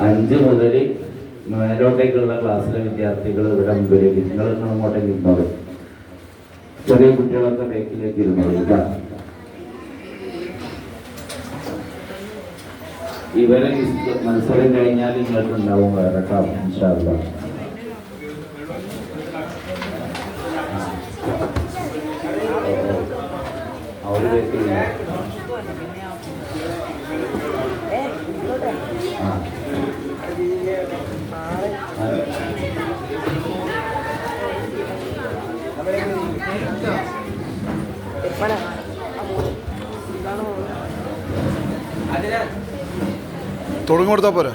5 മുതൽ മേലോട്ടേക്കുള്ള ക്ലാസ്സിലെ വിദ്യാർത്ഥികൾ ഇവിടെ മുമ്പിലേക്ക് നിങ്ങൾ അങ്ങോട്ടേക്ക് ഇരുന്നോളൂ. ചെറിയ കുട്ടികളൊക്കെ ബേക്കിലേക്ക് ഇരുന്നോളൂ. ഇവരെ മത്സരം കഴിഞ്ഞാൽ നിങ്ങൾക്ക് ഉണ്ടാവും വേറെ കേട്ടോ. ഇൻഷാ അല്ലാഹ്. അവര് ബേക്കിൽ തുടങ്ങി കൊടുത്താ പോരെ.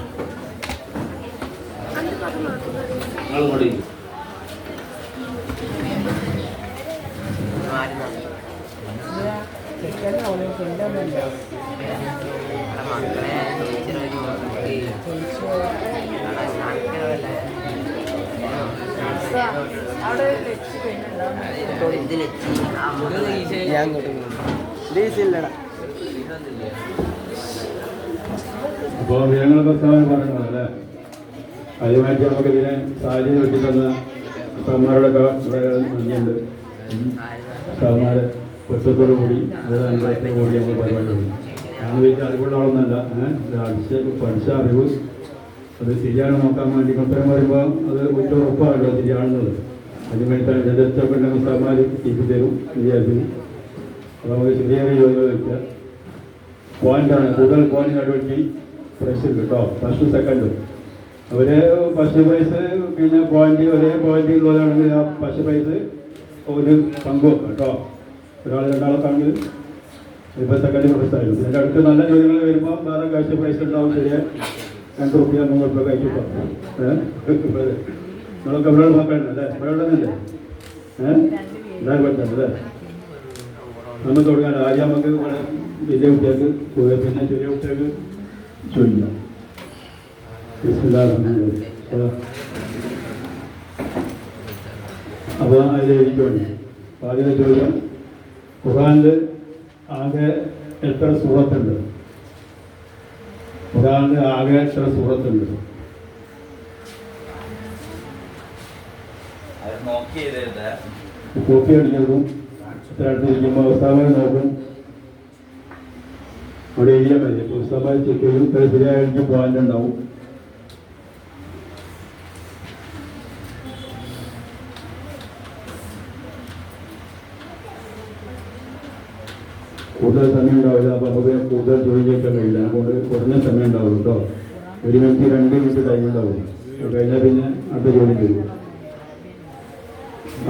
അപ്പോൾ ജനങ്ങൾ പ്രസ്താവന പറയുന്നത് അല്ലേ, ആദ്യമായിട്ട് നമുക്ക് ഇതിനെ സാഹചര്യം വെട്ടി തന്ന ഉസ്താദന്മാരോടൊക്കെ ഇവിടെ നന്ദിയുണ്ട്. ഉസ്താദന്മാരെ ഒറ്റത്തോടു കൂടി അനുഭവത്തോടു കൂടി നമ്മൾ പരിപാടി തുടങ്ങി. ഞങ്ങൾ വീട്ടിൽ അറിവുള്ളവളൊന്നല്ല, പഠിച്ച അറിവ് അത് ശരിയാണ് നോക്കാൻ വേണ്ടി ഉത്തരം പറയുമ്പോൾ അത് ഒറ്റ ഉറപ്പാണല്ലോ ശരിയാണെന്നുള്ളത്. അതിനുവേണ്ടിയിട്ടാണ് ജഡത്തൊക്കെ ഉണ്ടെങ്കിൽ ഉസ്താദന്മാർ ടീച്ചർ തരും വിദ്യാർത്ഥി. അപ്പോൾ നമുക്ക് ചെറിയ ജോലികൾ വെക്കുക. പോയിന്റാണ് കൂടുതൽ പോയിന്റ് നടുവെട്ടി പ്രൈസ് ഉണ്ട് കേട്ടോ. ഫസ്റ്റ് സെക്കൻഡ് അവർ ഫസ്റ്റ് പ്രൈസ് പിന്നെ പോയിന്റ് ഒരേ പോയിന്റ് ഉള്ളവരാണെങ്കിൽ ആ ഫസ്റ്റ് പ്രൈസ് ഒരു പങ്കും കേട്ടോ. ഒരാൾ രണ്ടാൾക്കാണെങ്കിൽ ഇപ്പോൾ സെക്കൻഡ് പ്രൈസ് ആയിരുന്നു. ഇതിൻ്റെ അടുത്ത് നല്ല ജോലികൾ വരുമ്പോൾ വേറെ കാഴ്ച പ്രൈസ് ഉണ്ടാവും. ശരിയാ 2 റുപ്യ 3 റുപ്യ കഴിച്ചിപ്പോൾ നിങ്ങളൊക്കെ ഇവിടെ നോക്കണ്ടല്ലേ, ഇവിടെ ഉള്ളതല്ലേ ഉണ്ടാകാൻ പറ്റണ്ടല്ലേ. നമ്മൾ തുടങ്ങാൻ ആദ്യം നമുക്ക് വലിയ കുട്ടികൾക്ക് പിന്നെ ചെറിയ കുട്ടികൾക്ക് ചോദിക്കാം. അപ്പോൾ അതിൽ എഴുതിക്കൊണ്ട് ആദ്യം ചോദ്യം, ഖുർആനിൽ ആകെ എത്ര സൂറത്തുണ്ട്? ഖുർആനിൽ ആകെ എത്ര സൂറത്തുണ്ട്? കോപ്പി അടിക്കുന്നതും ഇത്ര അടുത്തിരിക്കുമ്പോൾ അവസ്ഥാപനം നോക്കും. അവിടെ എഴുതിയാൽ മതി. പുസ്തകമായി ചെക്ക് ചെയ്യും. ഇത്ര ശരിയായിരിക്കും പോയിന്റ് ഉണ്ടാവും. കൂടുതൽ സമയം ഉണ്ടാവില്ല. അപ്പോൾ നമുക്ക് കൂടുതൽ ജോലി ചെയ്യാൻ കഴിയില്ല. അതുകൊണ്ട് കുറഞ്ഞ സമയം ഉണ്ടാവും കേട്ടോ. 1 മിനിറ്റ് 2 മിനിറ്റ് ടൈം ഉണ്ടാവും. കഴിഞ്ഞാൽ പിന്നെ അടുത്ത ജോലി വരും.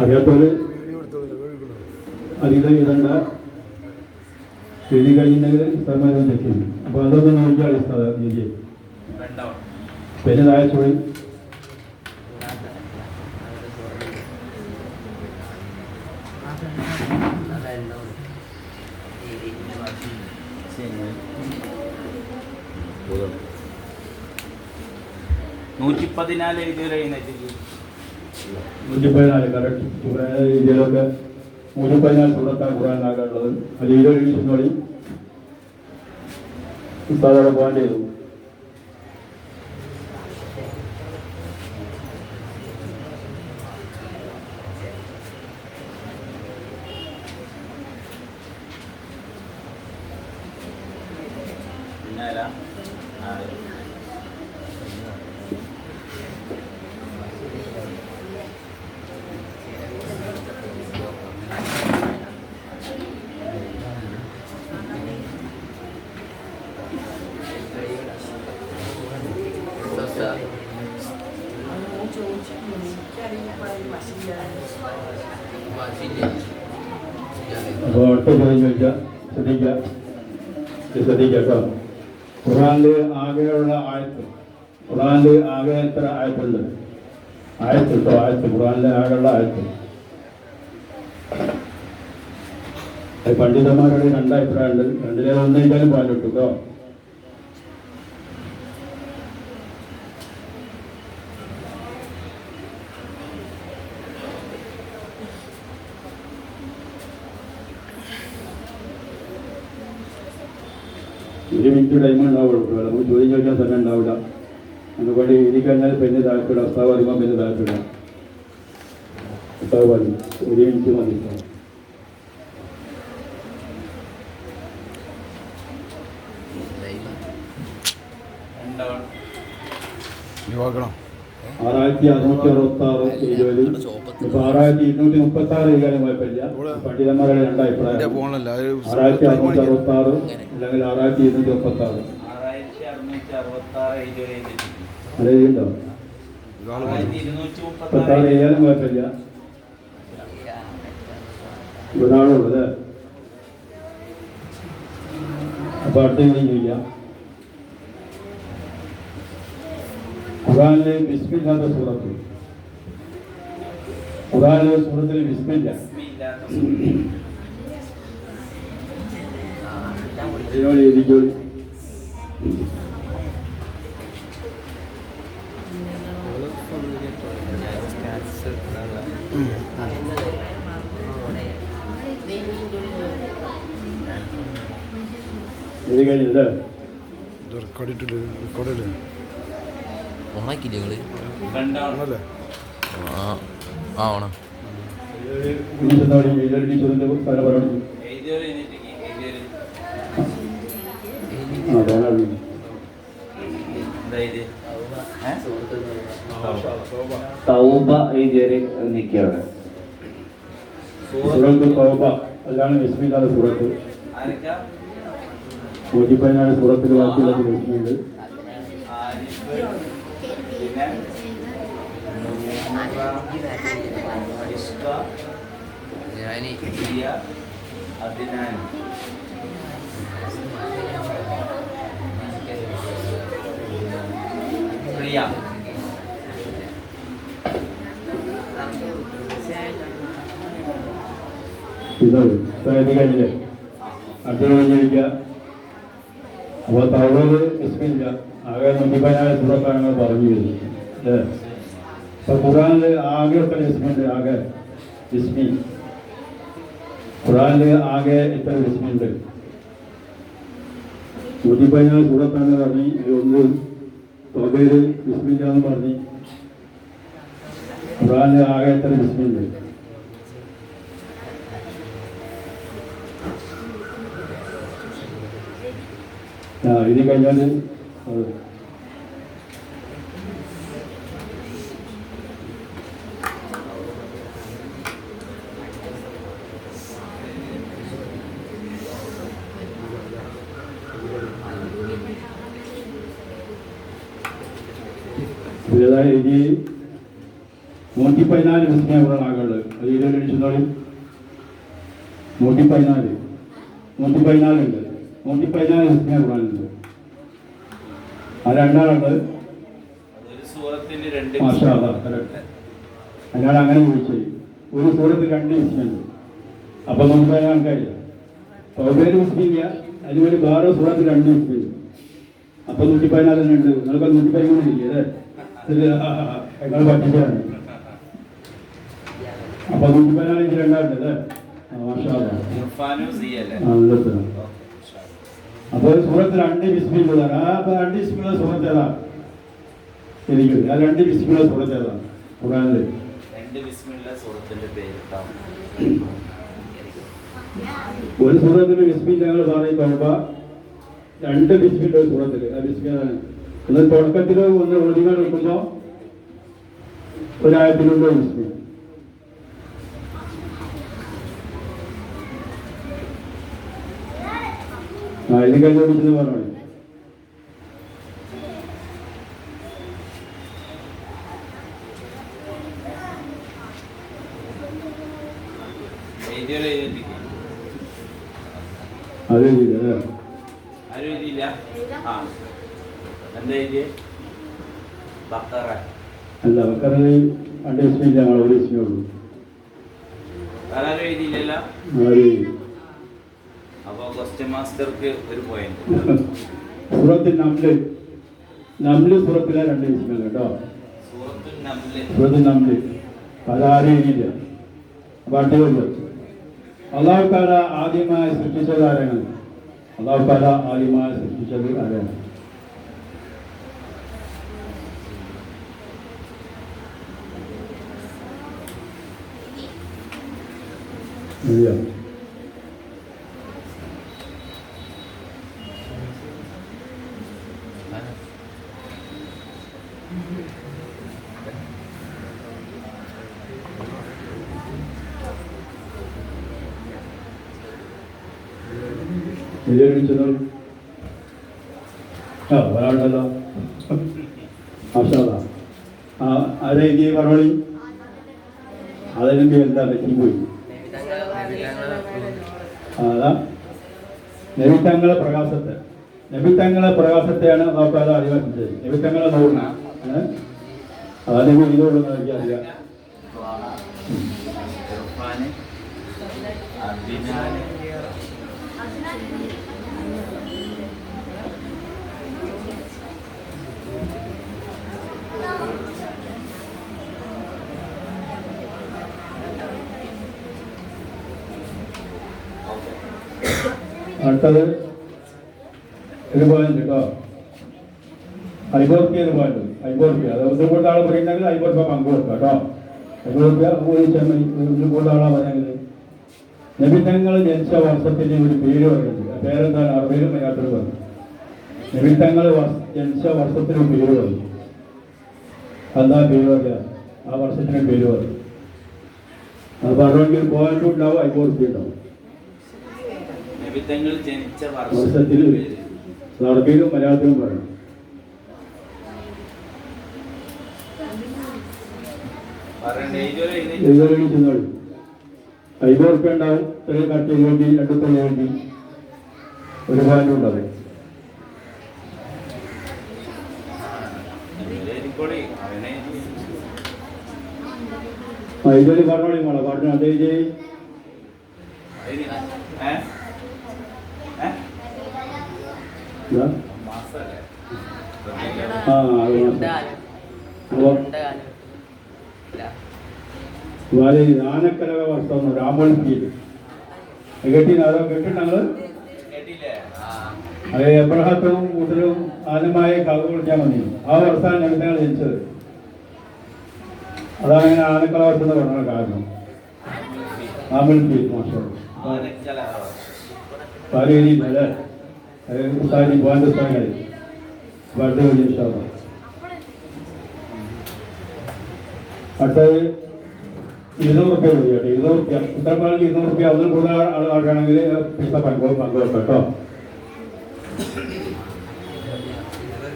അറിയാത്തവർ അധികം ഇതണ്ട. എഴുതി കഴിഞ്ഞിട്ടുണ്ടെങ്കിൽ സ്ഥലമായി ചെക്ക് ചെയ്യും. അപ്പോൾ അതൊക്കെ നോക്കിയാൽ രീതി പിന്നെ താഴെ ചോദി കറക്റ്റ് ഇതിലൊക്കെ 114 സുഹൃത്താണ് ഖുർആനിലാകാനുള്ളത്. അത് 20 എഴുതി ഉസ്താദോടെ പോയിന്റ് ചെയ്തു. അപ്പോൾ അടുത്ത ചോദ്യം ചോദിച്ചാൽ ശ്രദ്ധിക്കുക കേട്ടോ. ഖുർആനിൽ ആകെയുള്ള ആയത്ത്, ഖുർആനിൽ ആകെ എത്ര ആയത്തുണ്ട്? ആയത്ത് കേട്ടോ, ആയത്ത്. ഖുർആനിലെ ആകെയുള്ള ആയത്ത്. പണ്ഡിതന്മാരുടെ 2 അഭിപ്രായമുണ്ട്. 2-ലെ 1 എഴുതാനും പാലിട്ടു കേട്ടോ. ഒരു മിനിറ്റ് ടൈം ഉണ്ടാവുള്ളൂ. നമുക്ക് ചോദ്യം ചോദിക്കാൻ സമയം ഉണ്ടാവില്ല. അതുകൊണ്ട് എഴുതി കഴിഞ്ഞാൽ പിന്നെ താല്പര്യം അസ്താവ് പറയുമ്പോൾ പിന്നെ താല്പര്യം അസ്താവ് പറയും 1 മിനിറ്റ് മതി. ഒഴിവാക്കണം. 6666 70 ഇപ്പൊ 6236 എഴുതാനും കുഴപ്പമില്ല. പണ്ഡിതന്മാരുടെ രണ്ടഭിപ്രായം ഫോണിലല്ല 6666 അല്ലെങ്കിൽ 6236 അത് എഴുതിണ്ടോ? 66 എഴുതാനും കുഴപ്പമില്ല. ഒരാളുള്ളൂ അല്ലേ? അപ്പൊ അടുത്ത ചോദിക്കാം. ഖുർആനിലെ ബിസ്മില്ലാത്ത സൂറത്ത്, ഖുർആനിലെ സൂറത്തിൽ ബിസ്മില്ല ഇതിനോട് എഴുതിക്കോളൂ. എഴുതി കഴിഞ്ഞല്ലേ? ഓണാക്കില്ലേ നിങ്ങള്? ആണല്ലേ? ഓണം തൗബ എഴുതിയൊരു നിൽക്കുകയാണ്. സൂറത്ത് തൗബ അതാണ് ബിസ്മില്ലാത്ത സൂറത്ത്. 114 സൂറത്തിൽ ബാക്കിയുള്ള ബിസ്മിയുണ്ട്. ഇതാണ് കഴിഞ്ഞില്ലേ? അടുത്ത കഴിഞ്ഞിരിക്കുക. അപ്പോൾ തൗബയിൽ ബിസ്മില്ല ആകെ 114 സൂറത്താണ് ഞങ്ങൾ പറഞ്ഞു വരുന്നത് അല്ലേ? അപ്പൊ ഖുർആനിൽ ആകെ എത്ര ബിസ്മിയുണ്ട്? ആകെ ബിസ്മി ഖുർആനിൽ ആകെ എത്ര ബിസ്മിയുണ്ട്? 114 സൂറത്താണ് പറഞ്ഞു. ഒന്ന് തൗബയിൽ ബിസ്മില്ല എന്ന് പറഞ്ഞു. ഖുർആനിൽ ആകെ എത്ര ബിസ്മിയുണ്ട്? ഇത് കഴിഞ്ഞാൽ ഇത് 114 ബിസ്മിയാണ് ഇവിടെ ആകുള്ളത്. അത് 114 114 ഉണ്ട്. 114 ബിസ്മിയാണ് ഖുർആനിലുണ്ട്. ആ രണ്ടാളുണ്ട്. അതിനാണ് അങ്ങനെ ചോദിച്ചത്. ഒരു സൂറത്തിൽ 2 ബിസ്മിയുണ്ട്. അപ്പൊ 114 ആൾക്കാരില്ല. തൗബയിൽ ബിസ്മില്ല, അതുപോലെ വേറെ സൂറത്തിൽ 2 ബിസ്മിയുണ്ട്. അപ്പൊ 114 തന്നെ ഉണ്ട്. നിങ്ങൾക്ക് 113 ഇല്ലേ അല്ലേ? നിങ്ങൾ പഠിച്ചാണ്. അപ്പൊ 114 രണ്ടാറുണ്ട് അല്ലേ? അപ്പൊ സൂറത്ത് 2 ബിസ്മിയുള്ളതാണ്. ആ 2 ബിസ്മിയുള്ള സൂറത്ത് ഏതാണ്? എനിക്ക് ആ 2 ബിസ്മിയുള്ള സൂറത്ത് ഏതാണ് ഖുർആനിൽ? 2 ബിസ്മിയുള്ള സൂറത്തിന്റെ പേര് ഒരു സൂറത്തിന് ബിസ്മി ഞങ്ങൾ പറയും തൗബ. 2 ബിസ്മിയുള്ള സൂറത്തിൽ ആ ബിസ്മിയാണ്. ഒന്ന് തുടക്കത്തിൽ ഒന്ന് ഒളികൾ വെക്കുമ്പോ ഒരായത്തിലുള്ള ബിസ്മി. ഇത് കഴിഞ്ഞ വിളിച്ചത് പറഞ്ഞു. അത് അല്ല ബക്കറിന് 2 ബിസ്മില്ല, ഞങ്ങൾ 1 ബിസ്മിയേ ഉള്ളൂ. സൂറത്ത് നംല് സൂറത്തിലെ 2 ബിസ്മില്ല കേട്ടോ. സൂറത്ത് നംല് അതാരും എഴുതിയില്ല. അപ്പൊ അടിയുള്ളൂ. അള്ളാഹു താല ആദ്യമായി സൃഷ്ടിച്ചത് ആരാണ്? അള്ളാഹു താല ആദ്യമായി സൃഷ്ടിച്ചത് ആരാണ്? മതിയോ? വിജയിച്ചതോ ഒരാളുണ്ടല്ലോ മാഷാ ആരെ ഇനി പറഞ്ഞോളി അതിനെന്ത് എന്താ പറ്റി പോയി അതാ നബിത്തങ്ങളെ പ്രകാശത്തെയാണ് നോക്കാതെ അറിയാറുണ്ട്. നബിത്തങ്ങളെ നോക്കുന്ന അതാണെങ്കിൽ ഇതോടൊന്നും എനിക്കറിയാം. അടുത്തത് ഒരു പോയിന്റ് കേട്ടോ, 50 റുപ്യ ഒരു പോയിന്റ്, 50 റുപ്യ. അത് ഒന്നും കൊണ്ട് ആളെ പറയുന്നെങ്കിൽ 50 റുപ്യ പങ്ക് കൊടുക്കുക കേട്ടോ. 50 റുപ്യ ഒന്നും കൊണ്ട് ആളാ പറയുന്നത്. നബിത്തങ്ങൾ ജനിച്ച വർഷത്തിന് ഒരു പേര് പറയുന്നത്, പേരെന്താണ്? ആ പേരും മലയാളത്തിൽ പറഞ്ഞു. നബിത്തങ്ങൾ ജനിച്ച വർഷത്തിന് പേര് പറഞ്ഞു. എന്താ പേര് പറയുക? ആ വർഷത്തിന് പേര് പറയും. അത് പറഞ്ഞെങ്കിൽ പോയിന്റ് ഉണ്ടാവും, 50 റുപ്യ ഉണ്ടാവും. വർഷത്തിൽ അറബിയിലും മലയാളത്തിലും പറയണം. ചെന്നോളൂ. 50 റുപ്യ ഉണ്ടാവും. ചെറിയ കട്ടി വേണ്ടി 2 വേണ്ടി ഒരു പോയിന്റ് ഉണ്ടാവും. ഇതൊരു പറഞ്ഞോളി മോളെ പറഞ്ഞു. അതേ ചെയ് ആനക്കലക വർഷം രാമോൾപ്പിയിൽ കേട്ടിനാലോ? കേട്ടിട്ടങ്ങള് അത് എബ്രഹത്തും കൂട്ടരും ആനമായ കഥ വിളിക്കാൻ മതി. ആ വർഷമാണ് ഞങ്ങൾ ജനിച്ചത്. അതാണ് ഇങ്ങനെ ആനക്കല വർഷം എന്ന് പറഞ്ഞ കാരണം. രാമോൾപ്പിയിൽ മാസം പാലേരി അല്ലേ? ഉസ്താദി പോകാൻ സ്ഥലങ്ങളിൽ വളരെ വലിയ വിശ്വാസം. അടുത്തത് 200 റുപ്യ മതി കേട്ടോ. 200 റുപ്യ ഉത്തരപ്പാടിക്ക് 200 റുപ്യ. അതിൽ കൂടുതൽ ആൾക്കാണെങ്കിൽ പൈസ പങ്കുവെക്കാം കേട്ടോ.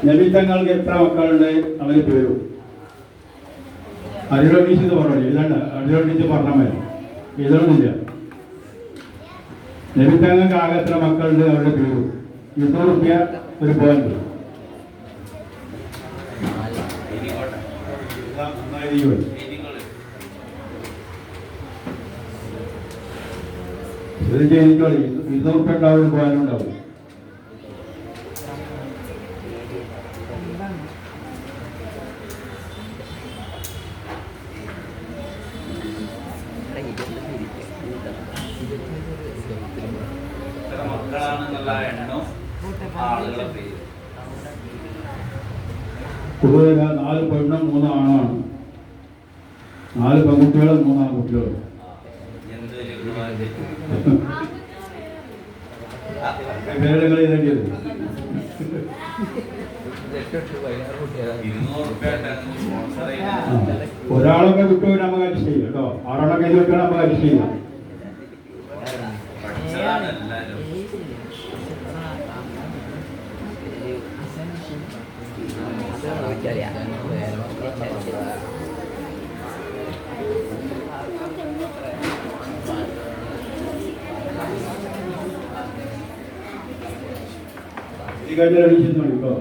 നബിത്തങ്ങൾക്ക് എത്ര മക്കളുണ്ട്? അവന് പേരും അടിലോട്ടിച്ച് പറഞ്ഞു. ഇതാണ് അടിലോട്ടിച്ച് പറഞ്ഞാൽ മതി, ഇതൊന്നുമില്ല. നബിത്തങ്ങൾക്ക് ആകെ എത്ര മക്കളുണ്ട്? അവരുടെ പേരും 200 റുപ്യ ഒരു പോയിന്റ്. ഇത് ചെയ്തിട്ടോളി. 200 റുപ്യ ഉണ്ടാവും, പോയിന്റ് ഉണ്ടാവും. കൂടുതൽ 4 പെണ്ണും 3 ആണാണ്. 4 പെൺകുട്ടികളും 3 ആൺകുട്ടികളും. പേരുകൾ ഇതേണ്ടത് ഒരാളൊക്കെ വിട്ടുപോയി നമുക്ക് അരിശ് ചെയ്യാം കേട്ടോ. 6 ഇത് വിട്ടാൽ നമുക്ക് അരിശ് ചെയ്യാം. ഈ കഴിഞ്ഞ അടിച്ചിരുന്നു കേട്ടോ.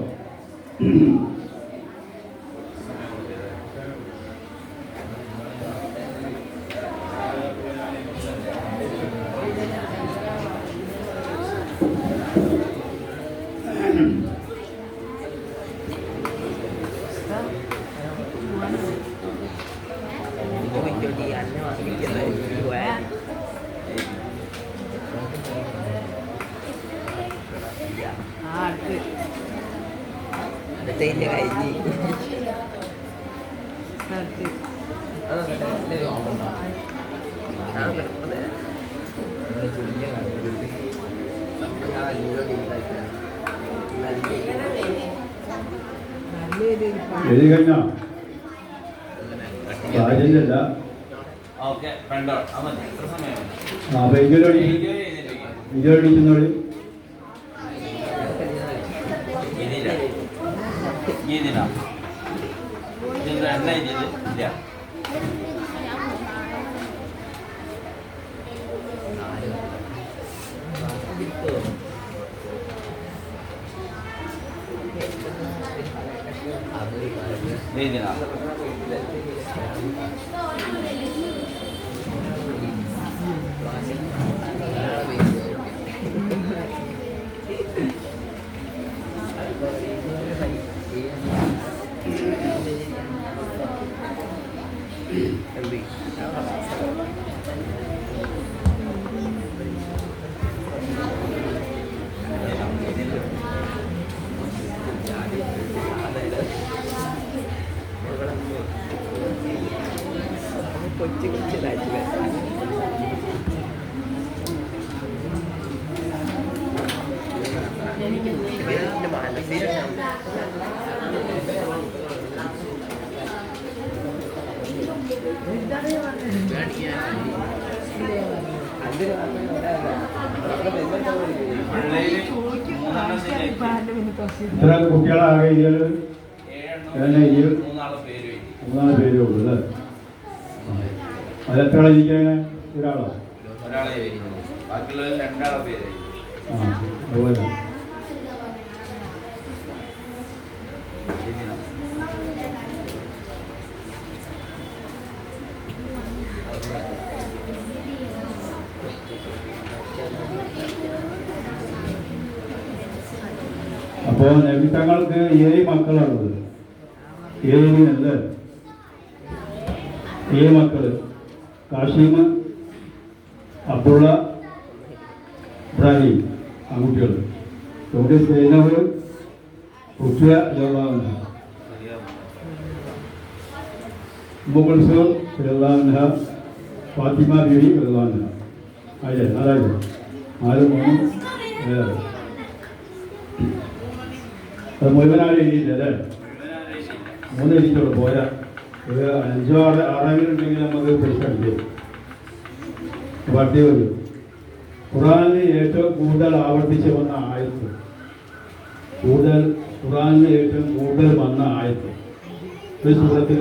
Ini kayak ini. എഴുതി കഴിഞ്ഞോ? സാഹചര്യമില്ല. ഓക്കെ ഫ്രണ്ടോ അവൻ എത്ര സമയം അപ്പൊ ഇതിലൊടി ഇതിലൊടിക്കുന്നോളി ഇതിനാ ഇതിന്റെ എണ്ണ ഇതില് ഇല്ല ഇതിനാ കൊച്ചു കൊച്ചിലായിട്ട് ഇത്ര കുട്ടികളാകെ ഇതിൽ മൂന്നാല് പേരേ ഉള്ളൂ അല്ലേ? അതെത്ര ആളെ ഇരിക്കണേ? ഒരാളോ? ആ അതുപോലെ അപ്പോ നബിതങ്ങൾക്ക് 7 മക്കളാണുള്ളത്. 7 മക്കള്: കാശിം, അബ്ദുള്ള, ഇബ്രാഹിം ആൺകുട്ടികൾ. ഇവിടെ സൈനബ്, റുഖിയ റളിയല്ലാഹു അൻഹ, ഉമ്മു കുൽസൂം റളിയല്ലാഹു അൻഹ, ഫാത്തിമ ബീവി റളിയല്ലാഹു അൻഹ. ആയില്ലേ? 4 4 3 7. അത് മുഴുവനാലും എഴുതിയില്ല അല്ലേ? 3 എഴുതിയിട്ടുള്ളൂ. പോരാ. ഒരു 5 6 ഉണ്ടെങ്കിൽ നമുക്ക് പൈസ അടിക്കും. വണ്ടി വരും. ഖുർആനിൽ ഏറ്റവും കൂടുതൽ ആവർത്തിച്ച് വന്ന ആയത്ത്, ഖുർആനിൽ ഏറ്റവും കൂടുതൽ വന്ന ആയത്ത് ഒരു സൂറത്തിൽ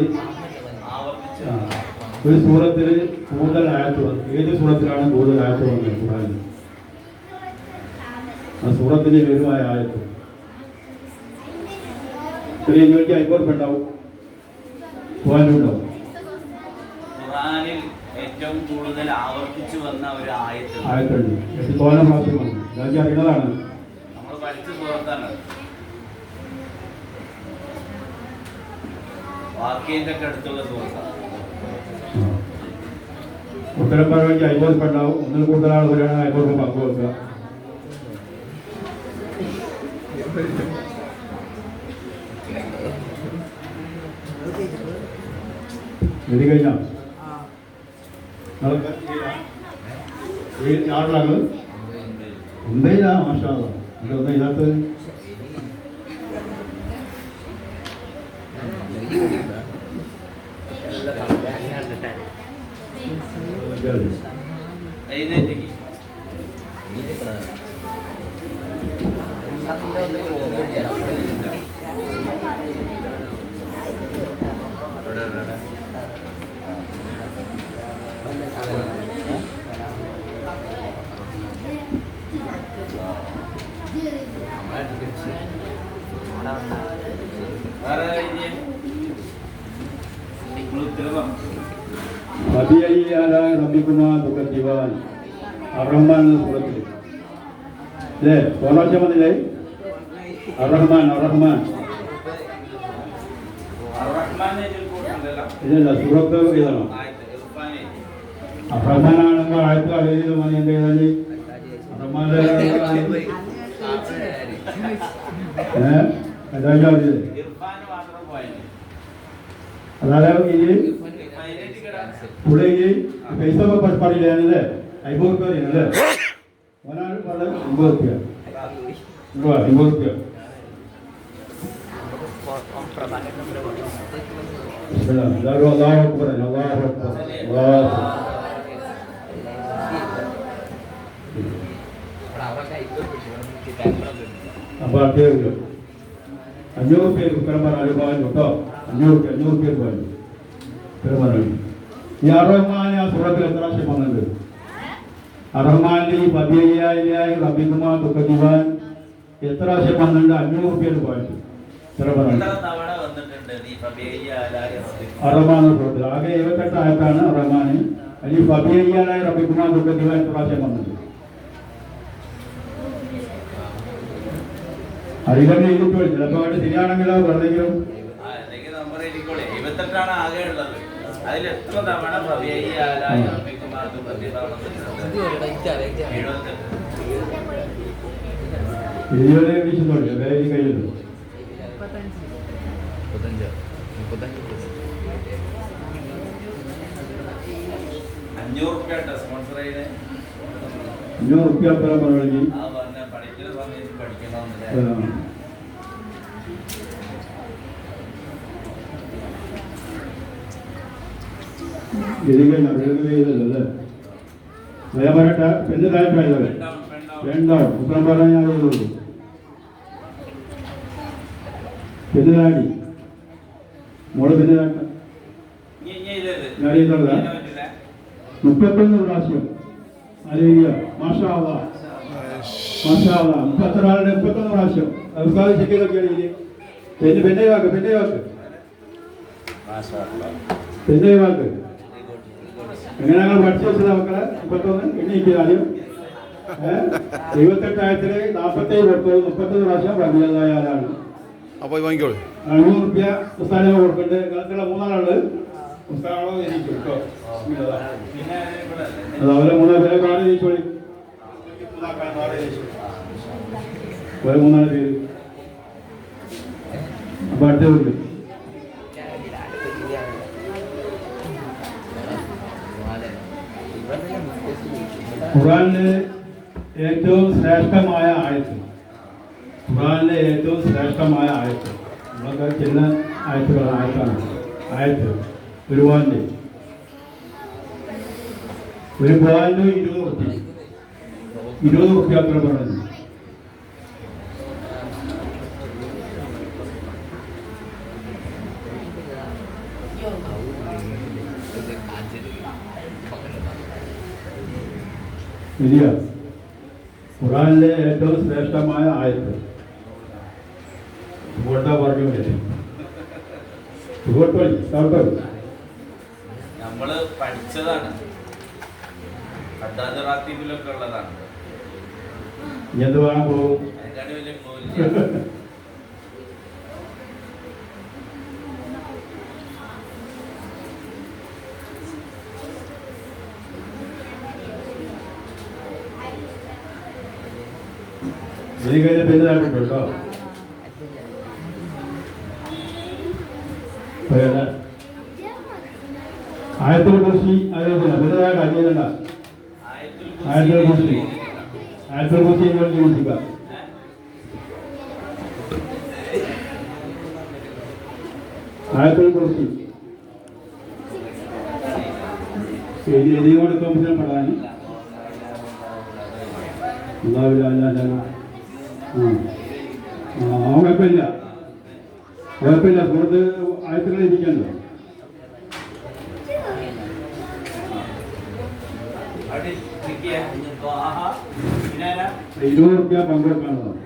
കൂടുതൽ ആയത്ത് വന്നു. ഏത് സൂറത്തിലാണ് കൂടുതൽ ആയത്ത് വന്നത്? ഖുർആനിൽ ആ സൂറത്തിന് വരുമായ ആയത്ത് 250 ഉണ്ടാവും. പോകാനുണ്ടാവും. ഖുർആനിൽ ഏറ്റവും കൂടുതൽ ആവർത്തിച്ചു വന്ന ഒരു ആയത്തുണ്ട്. തോന്ന പ്രാവശ്യം വന്നു. ഇതൊക്കെ അറിയുന്നതാണ്. നമ്മൾ പഠിച്ച സൂറത്താണ്. വാക്യന്റെ ഒക്കെ അടുത്തുള്ള സൂറത്താണ്. ഉത്തരം പറയുമെങ്കിൽ 50 ഉണ്ടാവും. ഒന്നിൽ കൂടുതലാണ് ഒരാണ് 50 പങ്കുവെക്കുക. എഴുതി കഴിഞ്ഞോ? ആറിലാണ് 9 മാഷാ അല്ലാഹ്. അതൊന്നും ഇതിനകത്ത് റഹ്മാൻ സൂറത്തിൽ അല്ലേ? തോന്നാഴ്ച വന്നില്ലേ? റഹ്മാൻ ഇതല്ല സൂറത്ത് ഏതാണോ? റഹ്മാനാണെങ്കിൽ ആയത്ത് അഴിയിൽ മതി. എന്ത് ചെയ്താല് റഹ്മാന്റെ അതായത് ഇവിടെ ഈ പൈസ പഠിക്കാനല്ലേ? 50 രൂപ അല്ലേ ഓനാണ് പറഞ്ഞത് 50 രൂപ 50 രൂപ എല്ലാവരും അല്ലാഹു അക്ബർ അല്ലാഹു അക്ബർ അല്ലാഹു അപ്പൊ അത്യാവശ്യം 500 പേര് ഉത്തരം പറഞ്ഞു കേട്ടോ 500 പേര് പറഞ്ഞു ഉത്തരം പറഞ്ഞു ഈ അറഹ്മാൻ ആ സൂറത്തിൽ എത്ര പ്രാവശ്യം വന്നിട്ടുണ്ട് അറഹ്മാനിൽ ഈ 15,000 റബിക്കുമാ തുക്കദിവാൻ എത്ര പ്രാവശ്യം വന്നിട്ടുണ്ട് 500 പേര് വായിച്ചു എത്ര പറഞ്ഞു അറഹ്മാൻ സൂറത്തിൽ ആകെ 78 ആയത്താണ് അറഹ്മാന് അതിൽ 15,000 റബിക്കുമാ തുക്കദിവാൻ എത്ര പ്രാവശ്യം വന്നിട്ടുണ്ട് അതിലൊക്കെ എഴുതിപ്പോയി ചിലപ്പോൾ അവിടെ ശരിയാണെങ്കിലോ വെറുതെങ്കിലും 78 ആകെ ഉള്ളത് അതിൽ എത്ര തവണ ഇരുപത് വീശുന്നുള്ളൂ വേറെ കഴിയുന്നു 500 സ്പോൺസർ ചെയ്ത് 500 റുപ്യ അപ്പുറം പറഞ്ഞു പഠിക്കുന്ന സമയത്ത് പഠിക്കണമെന്നില്ല ചെയ്തല്ലേ ഞാൻ പറയട്ടെ പിന്നെ താല്പര്യം വേണ്ടാവും ഉത്തരം പറയാൻ പിന്നെ താടി മോള് പിന്നെ ഞാൻ ചെയ്യുന്നുള്ളതാ 31 പ്രാവശ്യം അലേരിയ മാഷാ അല്ലാഹ് 31 ആളുടെ 31 പ്രാവശ്യം അതൊക്കെ ചെക്കിലൊക്കെയാണ് ഇനി പിന്നെ വാക്ക് എങ്ങനെ ഞങ്ങൾ പഠിച്ചു വെച്ചത് മക്കളെ 31 എണ്ണീക്കുക ആദ്യം 78 ആയത്തില് 47 കൊടുത്തത് 31 പ്രാവശ്യം പറഞ്ഞതായ ആളാണ് അപ്പോൾ വാങ്ങിക്കോളൂ 500 റുപ്യ പുസ്തകം കൊടുക്കണ്ട് നിങ്ങൾക്കുള്ള 3 ആളുകൾ പുസ്തകങ്ങളോ ഇരിക്കും കേട്ടോ അതുപോലെ 3 പേരെ കാർഡ് ജയിച്ചോളി ഒരു 3 പേര് അപ്പൊ അടുത്ത വീട്ടിൽ ഖുർആനിലെ ഏറ്റവും ശ്രേഷ്ഠമായ ആയത്ത് നമ്മളൊക്കെ ചില ആയത്താണ് ആയത്ത് ഒരുപാടിൻ്റെ ഒരു പോയിന്റ് 20 റുപ്യ അത്ര പറഞ്ഞു ശരിയാ ഖുർആനിലെ ഏറ്റവും ശ്രേഷ്ഠമായ ആയത്ത് പറഞ്ഞു നമ്മള് പഠിച്ചതാണ് റാത്തീബിലൊക്കെ ഉള്ളതാണ് എന്ത് വേണം പോകും അതിനാണ് വലിയ മൂല്യം ഇത് കഴിഞ്ഞ പെരുന്നാളുണ്ട് കേട്ടോ ആയത്തിനെ കുറിച്ച് ആലോചന പെരുന്നാൾ അന്വേഷണ ആയത്തിനെ കുറിച്ച് ചിന്തിക്കുക ആയത്തിനെ കുറിച്ച് എഴുതിയോട് കമ്പനി പഠാൻ കുഴപ്പമില്ല സുഹൃത്ത് ആയത്തുകൾ ഇരിക്കണ്ടോ 20 റുപ്യ പങ്കെടുക്കാനുള്ളത്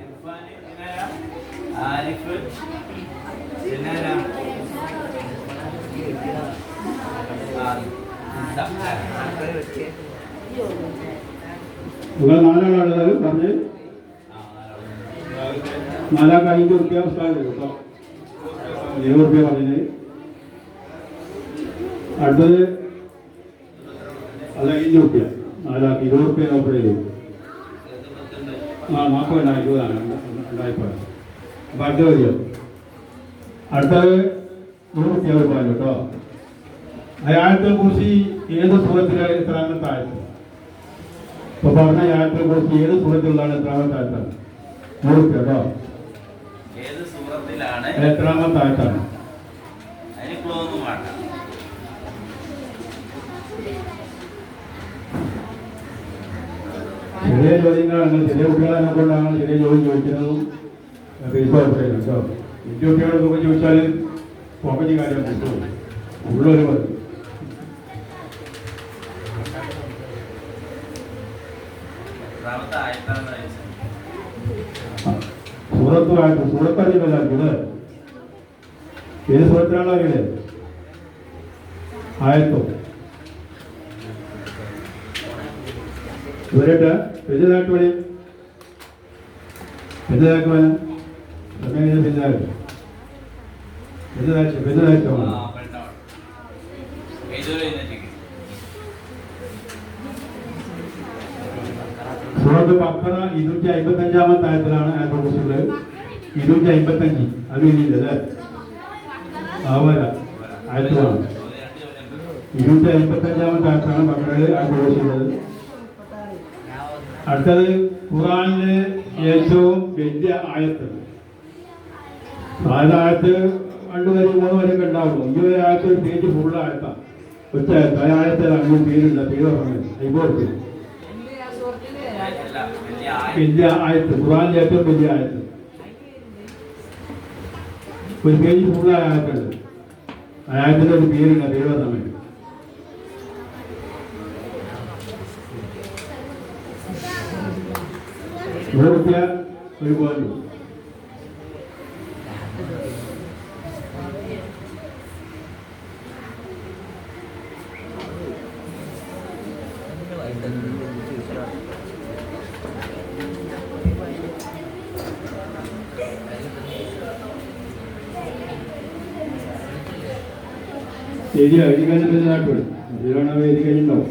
നിങ്ങൾ 4 ആളുള്ളത് പറഞ്ഞ് 4,500 റുപ്യ പുസ്തകം കേട്ടോ 20 റുപ്യ പറഞ്ഞത് അടുത്തത് അല്ല 500 റുപ്യ 4,20 റുപ്യ ഓഫർ ചെയ്തു 40 20 ഉണ്ടായിപ്പോയത് അപ്പൊ അടുത്ത വരിക അടുത്തത് 100 റുപ്യ പറഞ്ഞു കേട്ടോ ആയത്തെ കുറിച്ച് ഏത് സുഖത്തിലെ എത്രാമത്തെ ആയത്ത് ഇപ്പൊ പറഞ്ഞ യാത്രയെ കുറിച്ച് ഏത് സൂറത്തിലുള്ളതാണ് എത്രാമത്തെ ആയത്താണ്? 100 കേട്ടോ. ഏത് സൂറത്തിലാണ്? എത്രാമത്തെ ആയത്താണ്? അതിന് ക്ലൂ ഒന്നും വേണ്ട. ചെറിയ ചോദ്യങ്ങളാണ്, ചെറിയ കുട്ടികളെ കൊണ്ടാണ് ചെറിയ ചോദ്യം ചോദിക്കുന്നതും കേട്ടോ. വലിയ കുട്ടികളെ ചോദിച്ചാൽ പോക്കറ്റ് കാര്യം കിട്ടും, ഉള്ളൊരു മതി. എത്രാമത്തെ ആയത്താണെന്ന് ചോദിച്ചത്? സൂറത്തറിയില്ല ഇത് ഏത് സൂറത്തിലാണോ അറിയില്ലേ? ആയത്തോ ഇവരേട്ട് പെരുതാക്ക് വഴി പെരുതാക്ക് വേണം പെരുതാക്ക് പെരുതാഴ്ച പെരുതാഴ്ച വേണം. സൂറത്ത് ബഖറ 255 ആയത്തിലാണ് ആയത്തെ കുറിച്ചുള്ളത്. 255 അത് ഇല്ലേ ആവര ആയത്തിലാണ് 255 ആയത്താണ് ബഖറയിൽ ആയത്തെ കുറിച്ചുള്ളത്. അടുത്തത് ഖുർആനിലെ ഏറ്റവും വലിയ ആയത്ത്. ആയത്ത് 2 വരെ 3 വരെയൊക്കെ ഉണ്ടാവുള്ളൂ. ഈ ഒരു ആയത്ത് ഒരു പേജ് ഫുള്ള് ആയത്താണ്. ഒറ്റ ആയത്ത്. ആ ആയത്തിൽ അങ്ങനെ പേരില്ല, പേര് പറഞ്ഞത് 50 പേര്. വലിയ ആയത്ത്, ഖുർആനിലെ ഏറ്റവും വലിയ ആയത്ത്. ഒരു പേജ് ഫുള്ളായ ആയത്തുണ്ട്. ആയത്തിന്റെ ഒരു പേരില്ല, പേര് പറഞ്ഞാൽ മതി. ₹100 ഒരു പോയിന്റ്. എഴുതി കഴിഞ്ഞിട്ട് നാട്ടിൽ ഇതിലാണ് എഴുതി കഴിഞ്ഞിട്ടുണ്ടാവും.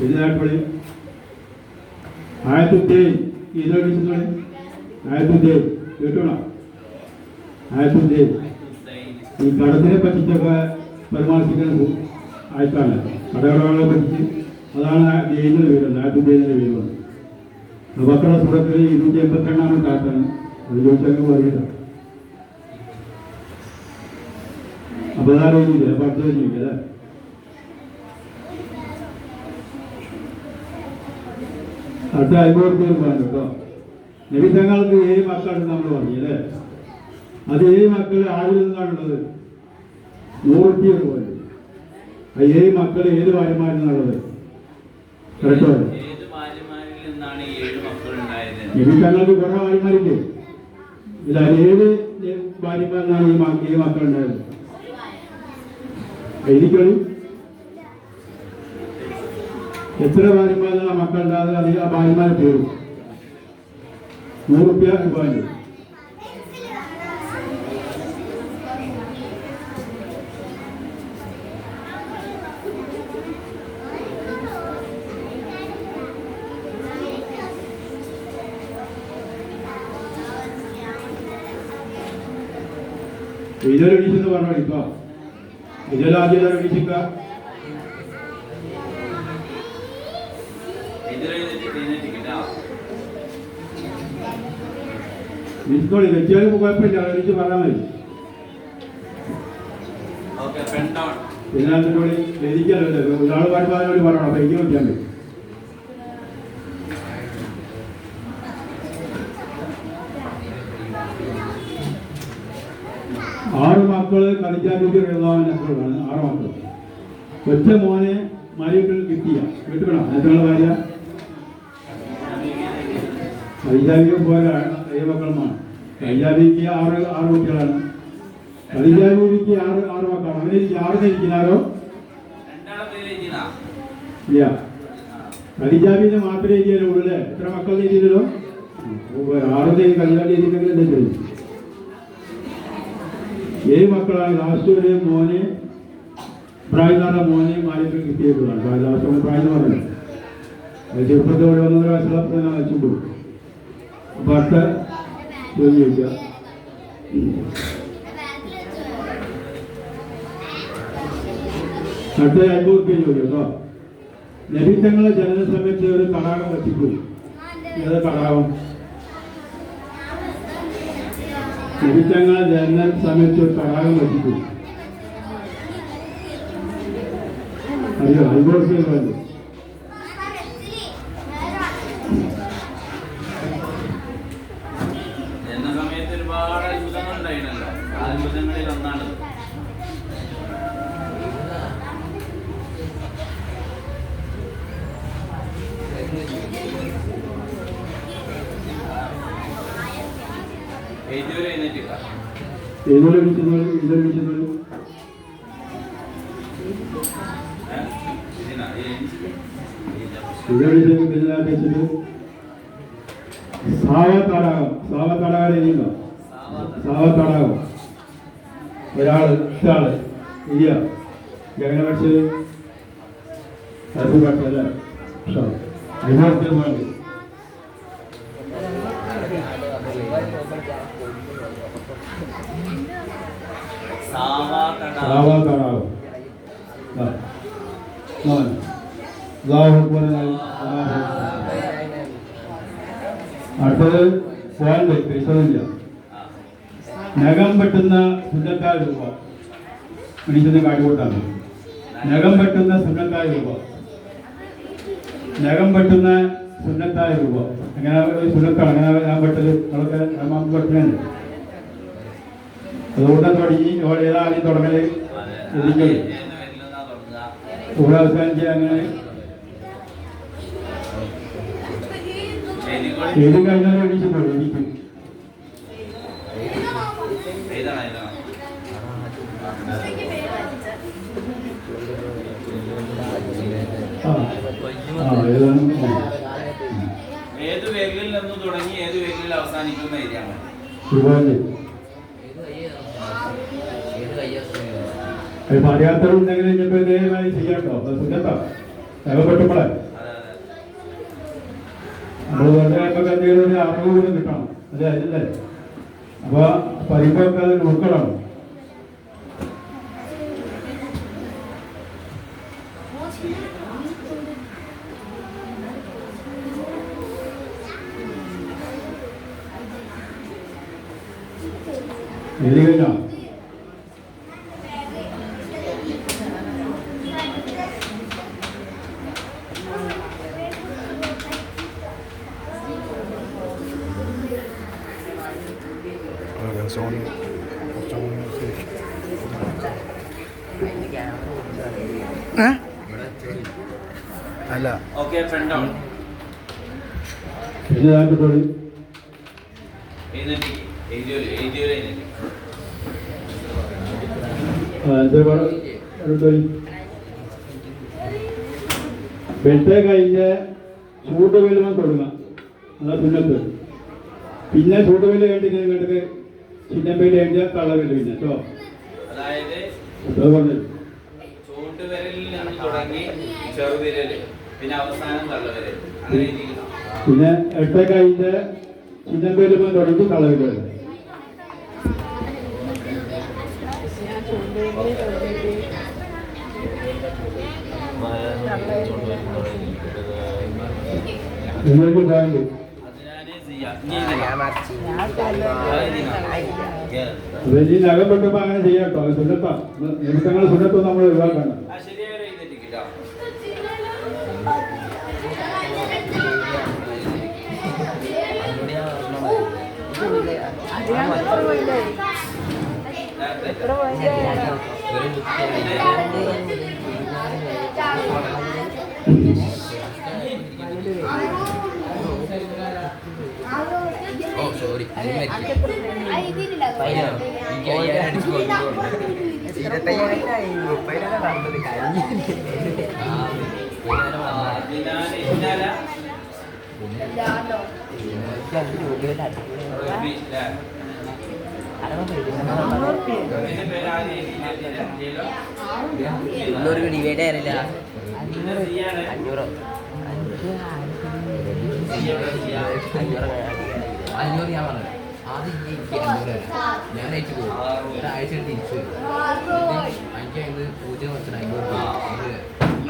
ഇത് നാട്ടിൽ ആയത്തുദ്ദേ ഇതോടെ ആയത്തുദ്ദേ കേട്ടോണോ? ആയത്തുദ്ദേ ഈ കടത്തിനെ പറ്റിച്ചൊക്കെ പരാമർശിക്കുന്ന ആയത്താണ്. കടകളെ പറ്റിച്ച് അതാണ് ദൈവത്തിന്റെ പേരുണ്ട്, ആയത്തുദ്ദേന്റെ പേരുണ്ട്. ബഖറ സൂറത്തിൽ 282 ആയത്താണ്. അത് ചോദിച്ചാൽ പറയില്ല. അപ്പൊ അതാരോഗ്യമില്ല, അപ്പൊ അടുത്ത ചോദിക്കില്ല. അടുത്ത 50 പേര് പറഞ്ഞു കേട്ടോ. നബി തങ്ങൾക്ക് 7 മക്കളാണ് നമ്മൾ പറഞ്ഞു അല്ലേ? അത് 7 മക്കൾ ആരിൽ നിന്നാണുള്ളത്? 100 പോലെ. ആ 7 മക്കൾ ഏത് ഭാര്യമാരിൽ നിന്നുള്ളത്? കേട്ടോ, നബി തങ്ങൾക്ക് കുറെ ഭാര്യമാരില്ലേ? ഇല്ല, 7 ഭാര്യമാരിലാണ് ഈ മക്കളുണ്ടായത്. എഴുതിക്കളി. എത്ര ഭാര്യമാരുടെ മക്കളുണ്ടാകുക, അത് ആ ഭാര്യമാരെ പേരും. ₹100 പോയിന്റ്. ഇതൊരു എണീച്ചെന്ന് പറഞ്ഞോ. ഇപ്പൊ ഇതിലാദ്യം എണീച്ചിക്ക. നിൽക്കോളി വെച്ചാലും കുഴപ്പമില്ല, എണീച്ച് പറഞ്ഞാൽ മതി. പിന്നെ അതിനോട് എഴുതിക്കാനല്ലേ ഒരാൾ വരുമ്പോൾ പറയണം. അപ്പൊ എനിക്ക് നോക്കിയാൽ മതി. മക്കള് ഖദീജ റളിയല്ലാഹു അൻഹയാണ്. 6 മക്കൾ. ഒറ്റ മോനെ മരിയത്തിൽ കിട്ടിയ കേട്ടുകണം. എത്ര ഭാര്യ? ഖദീജ പോലെ 7 മക്കളുമാണ്. ഖദീജയ്ക്ക് 6 കുട്ടികളാണ്. ഖദീജയ്ക്ക് 6 മക്കളാണ്. അങ്ങനെ 6 ഇരിക്കുന്നാലോ ഇല്ല. ഖദീജാബിനെ മാത്രമേ എഴുതിയാലുള്ളൂ അല്ലേ? എത്ര മക്കൾ എഴുതിയല്ലോ? 6 ഖദീജ എഴുതിയെങ്കിൽ എന്താ ചെയ്യും? 7 മക്കളാണ്. ലാസ്റ്റ് ഒരു മോനെ പ്രായനാഥ മോനെ മാലിക്ക് കിട്ടിയിട്ടുള്ളതാണ്. ലാസ്റ്റ് പ്രായം എന്ന് പറയുന്നത് അത് ചെറുപ്പത്തോടെ 1.5 വയസ്സുള്ള വെച്ചുകൊണ്ട്. അപ്പൊ അടുത്ത ചോദ്യം ചോദിക്കുക. അടുത്ത 50 റുപ്യ ചോദിക്കും കേട്ടോ. നബിത്തങ്ങളുടെ ജനന സമയത്ത് ഒരു തടാകം വറ്റിപ്പോയി. ഏത് തടാകം? നബിത്തങ്ങളുടെ ജനന സമയത്ത് ഒരു തടാകം വറ്റിപ്പോയി. അറിയോ? 50 റുപ്യ വേണ്ടു. ജനന സമയത്ത് ഒരുപാട് അത്ഭുതങ്ങൾ ഉണ്ടായിരുന്നല്ലോ. ആ അത്ഭുതങ്ങളിൽ ഒന്നാണ് സാവത്തടാകം ഒരാള് ഇല്ല എങ്ങനെ പഠിച്ചത്? അത് പഠിച്ചല്ലേ? അനുഭവത്തിൽ വേണ്ടി സാവത്തടാകം അടുത്തത് പോയിന്റ് പരിശോധന. നഖം വെട്ടുന്ന സുന്നത്തായ രൂപ മനുഷ്യന് കാട്ടിക്കൂട്ടാണ്. നഖം വെട്ടുന്ന സുന്നത്തായ രൂപ, നഖം വെട്ടുന്ന സുന്നത്തായ രൂപ അങ്ങനെ സുന്നത്താണ്. അങ്ങനെ ഞാൻ വെട്ടല് നമ്മളൊക്കെ വെട്ടുന്നേ. അതുകൊണ്ട് തുടങ്ങി ഏതാണ് തുടങ്ങല്? ഇവിടെ അവസാനം ചെയ്യാൻ അങ്ങനെ ഏത് കഴിഞ്ഞാലും എണീച്ചിട്ടുള്ളൂ. എനിക്ക് ഏത് വേഗിൽ നിന്ന് തുടങ്ങി ഏത് വേഗിൽ അവസാനിക്കുന്ന ഏരിയയാണ്. അറിയാത്തവരുണ്ടെങ്കിൽ ഇനിയിപ്പോ ഇതേമായി ചെയ്യാട്ടോ. സുഖത്തോ നഖപ്പെട്ടപ്പോളെ നമ്മൾ വെറുതെ എന്തെങ്കിലും ഒരു അറിവ് പോലും കിട്ടണം. അതെ അതല്ലേ? അപ്പൊ പരിപ്പൊക്കെ അത് നോക്കണം. എഴുതി കഴിഞ്ഞോ? അല്ല ഓക്കെ ഫ്രണ്ട് ഓൺ വെട്ട കഴിഞ്ഞ് ചൂട്ടുവേലുമ്പോൾ തുടങ്ങാം. അതാ സുന്നത്ത്. പിന്നെ ചൂട്ടുവേല് കഴിഞ്ഞിട്ട് കേട്ടിട്ട് ചിന്നമ്പേല് കഴിഞ്ഞാൽ തള്ളവേല് പിന്നെ കേട്ടോ. അതായത് പറഞ്ഞു ചൂണ്ടുവിരലിൽ നിന്ന് തുടങ്ങി ചെറുവിരല് പിന്നെ അവസാനം തള്ളവിരൽ അങ്ങനെ ഇരിക്കണം. പിന്നെ എട്ട കഴിഞ്ഞ് ചിന്നമ്പേലുമ്പോൾ തുടങ്ങി തള്ളവേല് വരെ. നിങ്ങൾക്ക് പോയിന്റ് വലിയ നഖം പെട്ടുമ്പോ അങ്ങനെ ചെയ്യാം കേട്ടോ. സുന്നത്താ നിമിത്തങ്ങൾ സുന്നത്തൊന്നും നമ്മൾ ഒഴിവാക്കണം. സോറി ഡിവൈഡ് ചെയ്യാറില്ല. 500 ഞാൻ പറഞ്ഞു ആദ്യം എനിക്ക് 500 ഞാൻ അയച്ചു പോകും. ഒരാഴ്ച തിരിച്ചു വരും. എനിക്ക് അതിന് 0 വെച്ചിട്ട് 50 50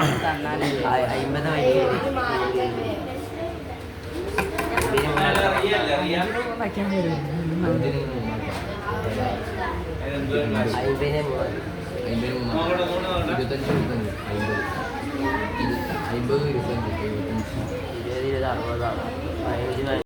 25